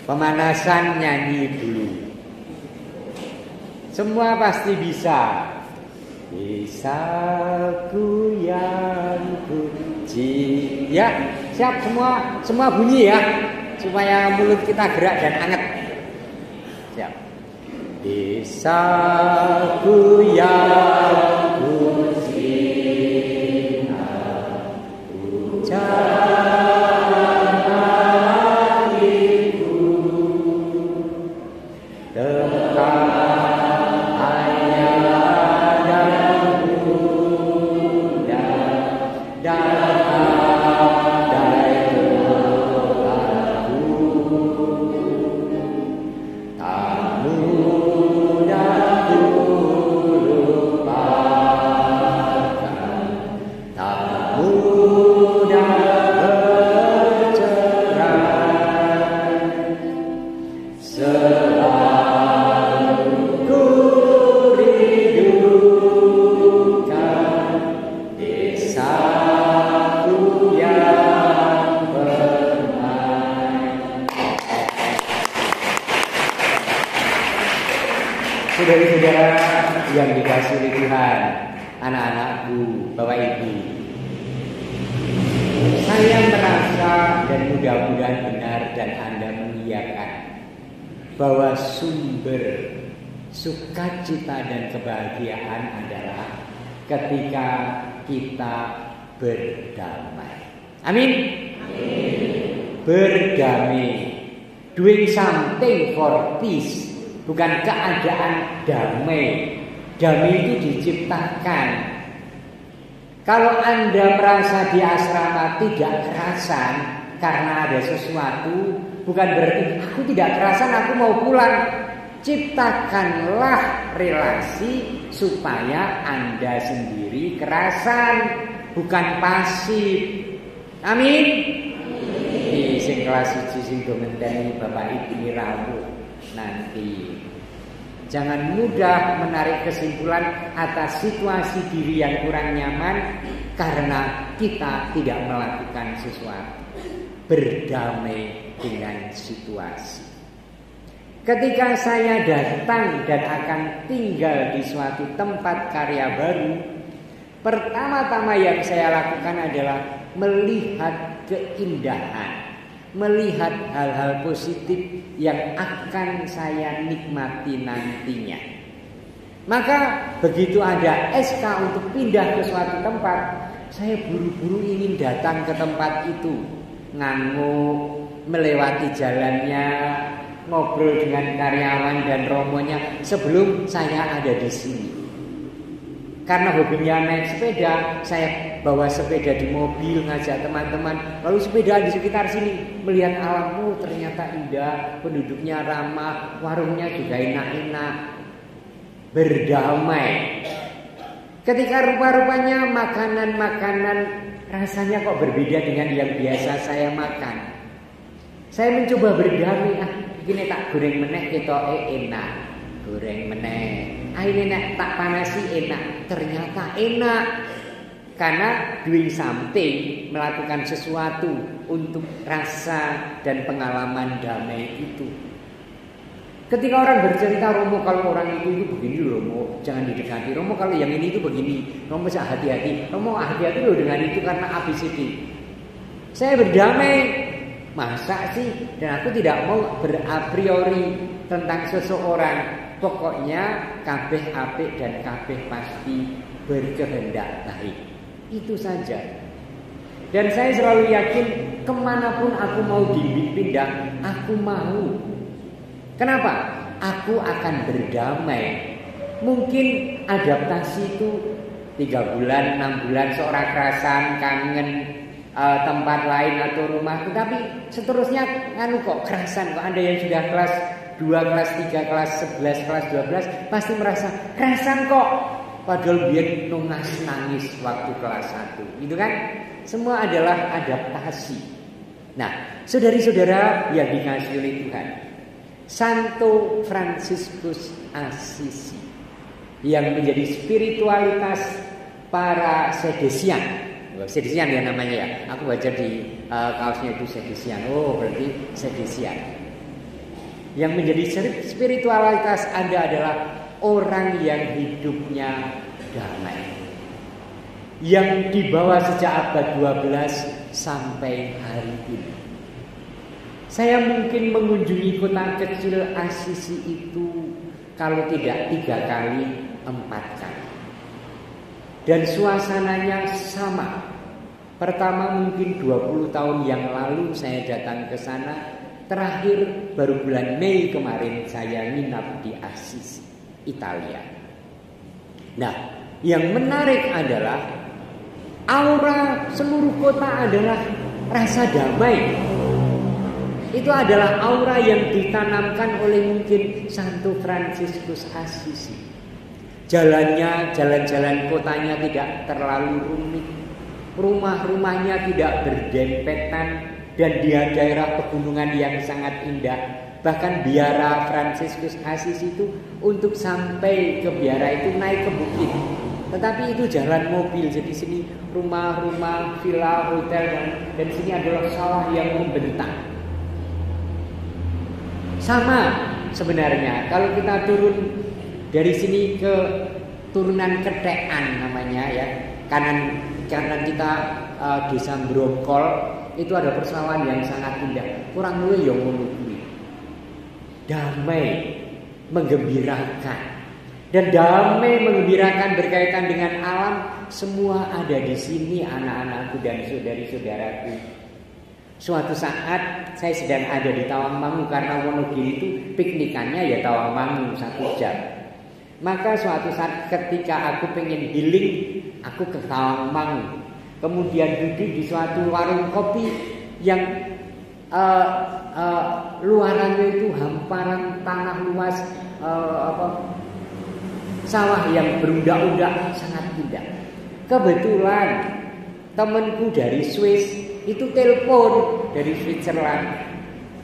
Pemanasan nyanyi dulu. Semua pasti bisa. Bisa ku yang puji. Ya, siap semua. Semua bunyi ya. Supaya mulut kita gerak dan anget. Siap. Bisa ku yang puji. Saudara-saudara yang dikasihi oleh Tuhan, anak-anakku, Bapak Ibu, saya merasa dan mudah-mudahan benar dan Anda mengiyakan bahwa sumber sukacita dan kebahagiaan adalah ketika kita berdamai. Amin. Berdamai, doing something for peace. Bukan keadaan damai. Damai itu diciptakan. Kalau Anda merasa di asrama tidak kerasan karena ada sesuatu, bukan berarti aku tidak kerasan, aku mau pulang. Ciptakanlah relasi supaya Anda sendiri kerasan, bukan pasif. Amin. Ini sing kelas 1 sing do ngenteni Bapak Ibu rawuh nanti. Jangan mudah menarik kesimpulan atas situasi diri yang kurang nyaman karena kita tidak melakukan sesuatu. Berdamai dengan situasi. Ketika saya datang dan akan tinggal di suatu tempat karya baru, pertama-tama yang saya lakukan adalah melihat keindahan, melihat hal-hal positif yang akan saya nikmati nantinya. Maka begitu ada SK untuk pindah ke suatu tempat, saya buru-buru ingin datang ke tempat itu, nganguk, melewati jalannya, ngobrol dengan karyawan dan romonya sebelum saya ada di sini. Karena hobinya naik sepeda, saya bawa sepeda di mobil, ngajak teman-teman, lalu sepeda di sekitar sini, melihat alam, ternyata indah, penduduknya ramah, warungnya juga enak-enak. Berdamai. Ketika rupa-rupanya makanan-makanan rasanya kok berbeda dengan yang biasa saya makan, saya mencoba berdamai. Gini tak goreng meneh ketoke enak, goreng meneh. Ini nek tak panasi enak, ternyata enak. Karena doing something, melakukan sesuatu untuk rasa dan pengalaman damai itu. Ketika orang bercerita, Romo kalau orang itu begini, Romo jangan didekati. Romo kalau yang ini itu begini, Romo hati-hati. Romo hati-hati loh dengan itu karena ABCD. Saya berdamai. Masa sih? Dan aku tidak mau berapriori tentang seseorang. Pokoknya kabeh apik dan kabeh pasti berkehendak baik. Itu saja. Dan saya selalu yakin kemanapun aku mau dipindah, aku mau. Kenapa? Aku akan berdamai. Mungkin adaptasi itu 3 bulan, 6 bulan seorang kerasan, kangen tempat lain atau rumah. Tetapi seterusnya kok kerasan. Kok Anda yang sudah kelas 2, kelas 3, kelas 11, kelas 12 pasti merasa kerasan kok. Padahal biar nangis waktu kelas 1. Gitu kan? Semua adalah adaptasi. Nah, saudari-saudara yang dikasihi oleh Tuhan, Santo Fransiskus Assisi yang menjadi spiritualitas para Sedesian. Sedesian ya namanya ya. Aku baca di kaosnya itu Sedesian. Oh, berarti Sedesian. Yang menjadi spiritualitas Anda adalah orang yang hidupnya damai, yang dibawa sejak abad 12 sampai hari ini. Saya mungkin mengunjungi kota kecil Assisi itu kalau tidak 3 kali, 4 kali. Dan suasananya sama. Pertama mungkin 20 tahun yang lalu saya datang ke sana. Terakhir baru bulan Mei kemarin saya nginap di Assisi, Italia. Nah, yang menarik adalah aura seluruh kota adalah rasa damai. Itu adalah aura yang ditanamkan oleh mungkin Santo Fransiskus Assisi. Jalan-jalan kotanya tidak terlalu rumit. Rumah-rumahnya tidak berdempetan. Dan di daerah pegunungan yang sangat indah. Bahkan biara Fransiskus Assisi itu untuk sampai ke biara itu naik ke bukit. Tetapi itu jalan mobil. Jadi sini rumah-rumah, villa, hotel. Dan sini adalah sawah yang membentang. Sama sebenarnya kalau kita turun dari sini ke turunan Ketekan namanya ya, kanan kita desa Brongkol itu ada persawahan yang sangat indah. Kurang luwih yang ngono kuwi. Damai, menggembirakan. Dan damai menggembirakan berkaitan dengan alam semua ada di sini anak-anakku dan saudari-saudaraku. Suatu saat saya sedang ada di Tawangmangu karena Wonogiri itu piknikannya ya Tawangmangu 1 jam. Maka suatu saat ketika aku pengen healing, aku ke Tawangmangu. Kemudian duduk di suatu warung kopi yang luarannya itu hamparan tanah luas, sawah yang berundak-undak sangat indah. Kebetulan temanku dari Swiss itu telepon dari Switzerland.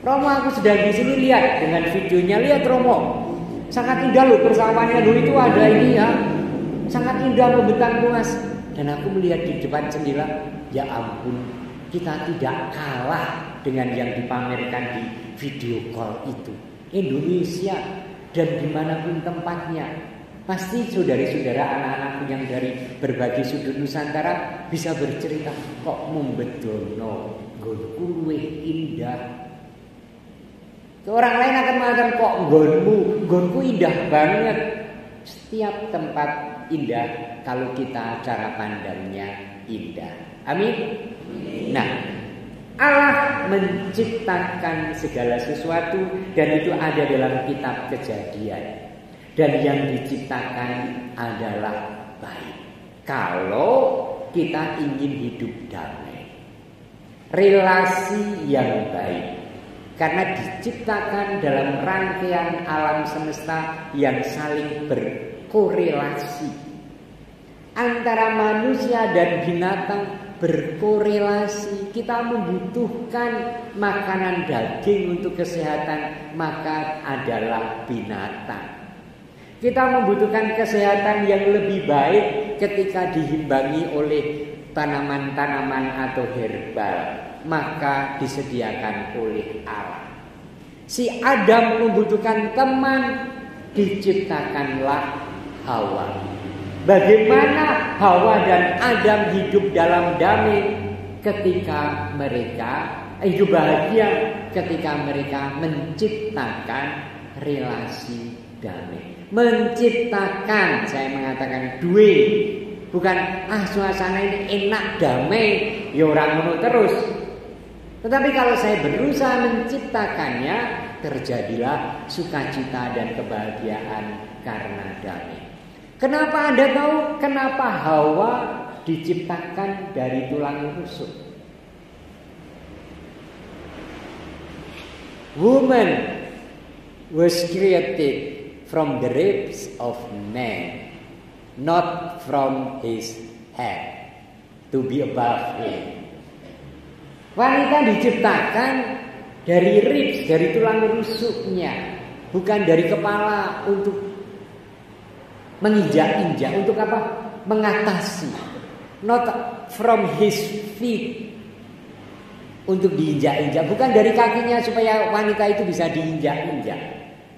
Romo, aku sedang di sini, lihat dengan videonya, lihat Romo, sangat indah loh persawahannya dulu itu ada ini ya, sangat indah membentang luas. Dan aku melihat di depan jendela, ya ampun, kita tidak kalah dengan yang dipamerkan di video call itu. Indonesia dan dimanapun tempatnya, pasti saudari-saudara anak-anakku yang dari berbagai sudut Nusantara bisa bercerita, kok membedono, nggonku luwih indah. Orang lain akan mengatakan, kok nggonku indah banget. Setiap tempat indah kalau kita cara pandangnya indah. Amin. Nah, Allah menciptakan segala sesuatu dan itu ada dalam kitab Kejadian. Dan yang diciptakan adalah baik. Kalau kita ingin hidup damai, relasi yang baik. Karena diciptakan dalam rangkaian alam semesta yang saling berkorelasi. Antara manusia dan binatang berkorelasi. Kita membutuhkan makanan daging untuk kesehatan, maka adalah binatang. Kita membutuhkan kesehatan yang lebih baik ketika diimbangi oleh tanaman-tanaman atau herbal, maka disediakan oleh Allah. Si Adam membutuhkan teman, diciptakanlah Hawa. Bagaimana Hawa dan Adam hidup dalam damai ketika mereka hidup bahagia ketika mereka menciptakan relasi damai. Menciptakan, saya mengatakan duwe. Bukan suasana ini enak damai, ya orang ngono terus. Tetapi kalau saya berusaha menciptakannya, terjadilah sukacita dan kebahagiaan karena damai. Kenapa Anda tahu kenapa Hawa diciptakan dari tulang rusuk? Woman was created from the ribs of man, not from his head, to be above him. Wanita diciptakan dari ribs, dari tulang rusuknya, bukan dari kepala untuk menginjak-injak, untuk apa? Mengatasi. Not from his feet. untuk diinjak-injak, bukan dari kakinya supaya wanita itu bisa diinjak-injak.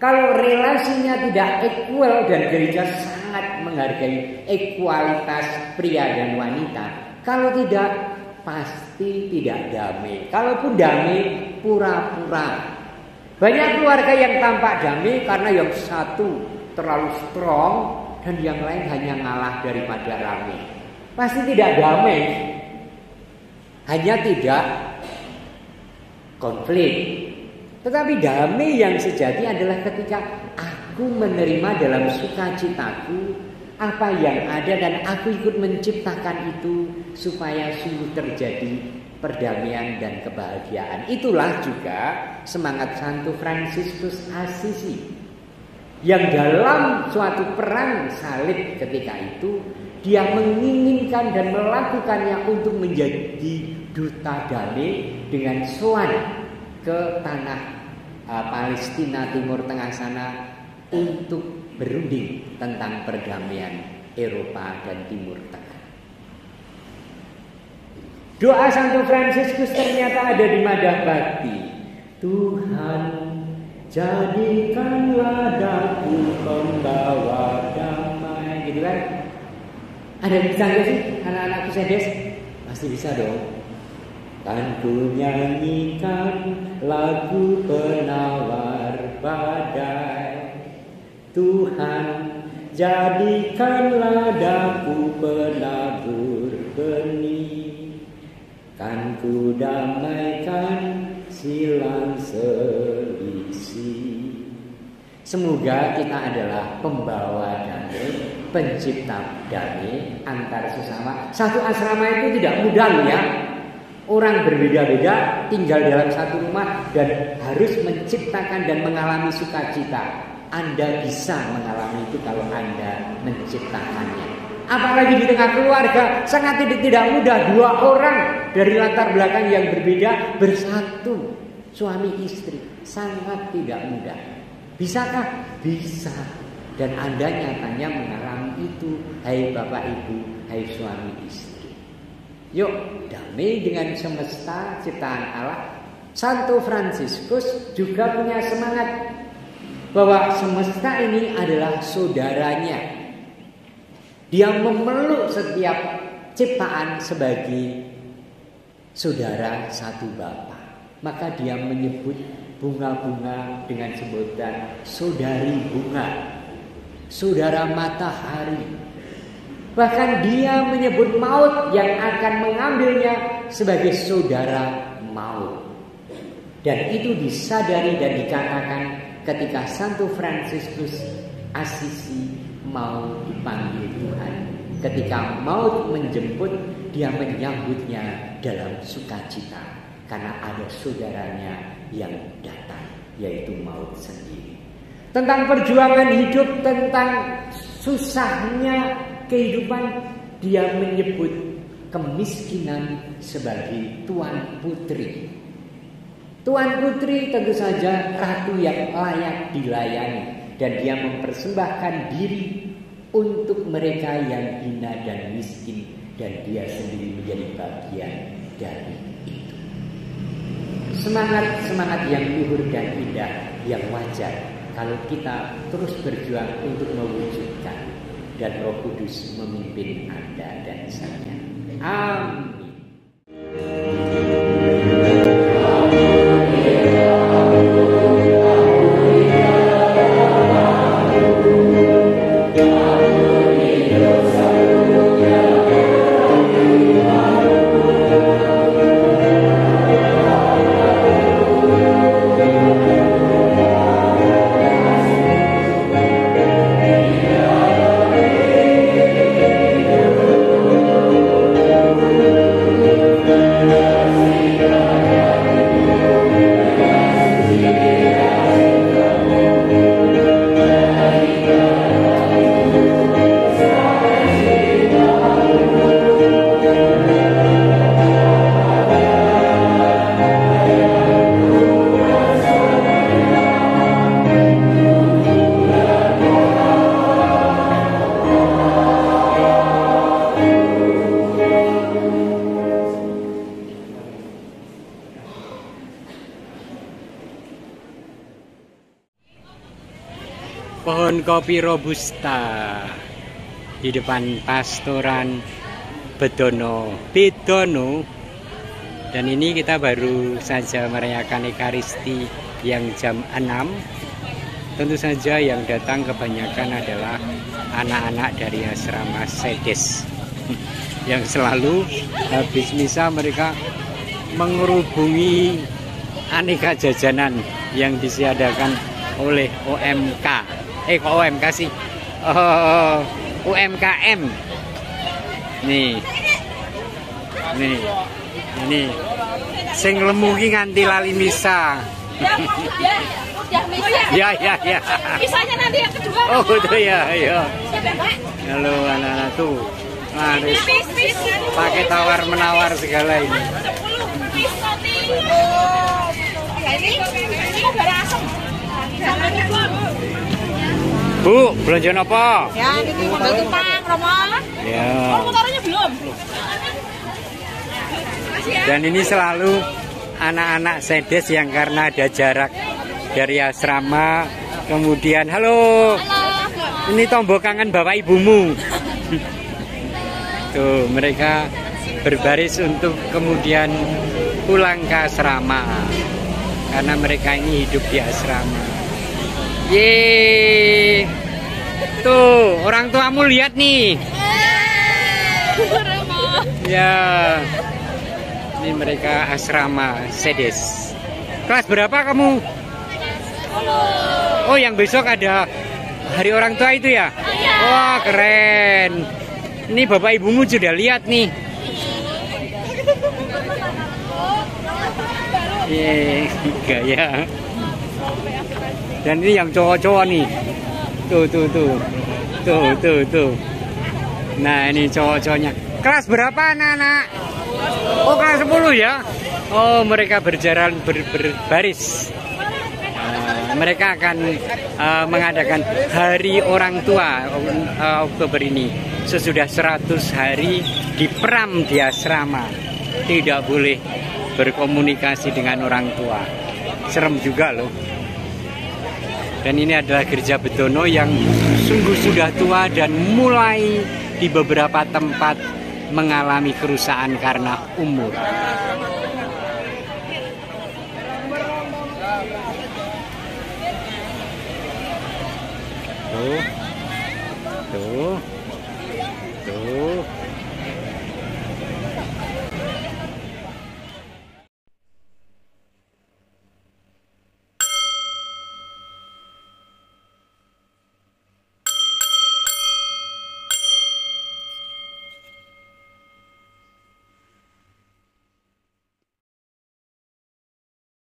Kalau relasinya tidak equal, dan gereja sangat menghargai ekualitas pria dan wanita, kalau tidak pasti tidak damai. Kalaupun damai, pura-pura. Banyak keluarga yang tampak damai karena yang satu terlalu strong dan yang lain hanya ngalah daripada rame. Pasti tidak damai. Hanya tidak konflik. Tetapi damai yang sejati adalah ketika aku menerima dalam sukacitaku apa yang ada dan aku ikut menciptakan itu supaya sungguh terjadi perdamaian dan kebahagiaan. Itulah juga semangat Santo Fransiskus Assisi yang dalam suatu perang salib ketika itu dia menginginkan dan melakukannya untuk menjadi duta damai dengan sowan ke tanah Palestina Timur Tengah sana untuk berunding tentang perdamaian Eropa dan Timur Tengah. Doa Santo Fransiskus ternyata ada di Madah Bakti. Tuhan, jadikanlah daku pembawa damai. Gitu kan? Ada bisa nggak sih anak-anak Kusedes? Pasti bisa dong. Kan ku nyanyikan lagu penawar badai. Tuhan, jadikanlah daku penabur benih. Kan ku damaikan silang selisih. Semoga kita adalah pembawa damai, pencipta damai antar sesama. Satu asrama itu tidak mudah ya. Orang berbeda-beda tinggal dalam satu rumah dan harus menciptakan dan mengalami sukacita. Anda bisa mengalami itu kalau Anda menciptakannya. Apalagi di tengah keluarga sangat tidak mudah. Dua orang dari latar belakang yang berbeda bersatu, suami istri, sangat tidak mudah. Bisakah? Bisa. Dan Anda nyatanya mengalami itu, hai Bapak Ibu, hai suami istri. Yuk, damai dengan semesta ciptaan Allah. Santo Fransiskus juga punya semangat bahwa semesta ini adalah saudaranya. Dia memeluk setiap ciptaan sebagai saudara satu bapa. Maka dia menyebut bunga-bunga dengan sebutan saudari bunga, saudara matahari. Bahkan dia menyebut maut yang akan mengambilnya sebagai saudara maut. Dan itu disadari dan dikatakan ketika Santo Fransiskus Assisi mau dipanggil Tuhan. Ketika maut menjemput, dia menyambutnya dalam sukacita. Karena ada saudaranya yang datang, yaitu maut sendiri. Tentang perjuangan hidup, tentang susahnya kehidupan, dia menyebut kemiskinan sebagai tuan putri. Tuan putri tentu saja ratu yang layak dilayani, dan dia mempersembahkan diri untuk mereka yang hina dan miskin, dan dia sendiri menjadi bagian dari itu. Semangat yang luhur dan indah yang wajar kalau kita terus berjuang untuk mewujudkan, dan Roh Kudus memimpin Anda dan saya. Amin. pohon kopi robusta di depan pastoran Bedono. Dan ini kita baru saja merayakan Ekaristi yang jam 6. Tentu saja yang datang kebanyakan adalah anak-anak dari asrama Sedes yang selalu habis misa mereka mengerubungi aneka jajanan yang disiadakan oleh OMK. Kok OMK sih? UMKM. Nih. Sing lemu ki nganti lali misa. Ya. Misanya nanti yang kedua. Oh, betul ya. Halo anak-anak tuh. Harus pakai tawar-menawar segala ini. Bu, belanja apa? Ya, ini mobil tumpang, Romo. Ya. Oh, motornya belum. Dan ini selalu anak-anak Sedes yang karena ada jarak dari asrama. Kemudian, halo. Ini tombol kangen bapak ibumu. Tuh, mereka berbaris untuk kemudian pulang ke asrama. Karena mereka ini hidup di asrama. Yeay. Tuh, orang tuamu lihat nih. Ya. Ini mereka asrama Sedes. Kelas berapa kamu? Oh, yang besok ada hari orang tua itu ya? Wah, keren. Ini bapak ibumu sudah lihat nih. Gaya. Dan ini yang cowok-cowok nih. Tuh. Nah, ini cowok-cowoknya. Kelas berapa anak-anak? Oh, kelas 10 ya? Oh, mereka berjalan berbaris. Mereka akan mengadakan Hari Orang Tua Oktober ini. Sesudah 100 hari diperam di asrama. Tidak boleh berkomunikasi dengan orang tua. Serem juga loh. Dan ini adalah gereja Bedono yang sungguh sudah tua dan mulai di beberapa tempat mengalami kerusakan karena umur.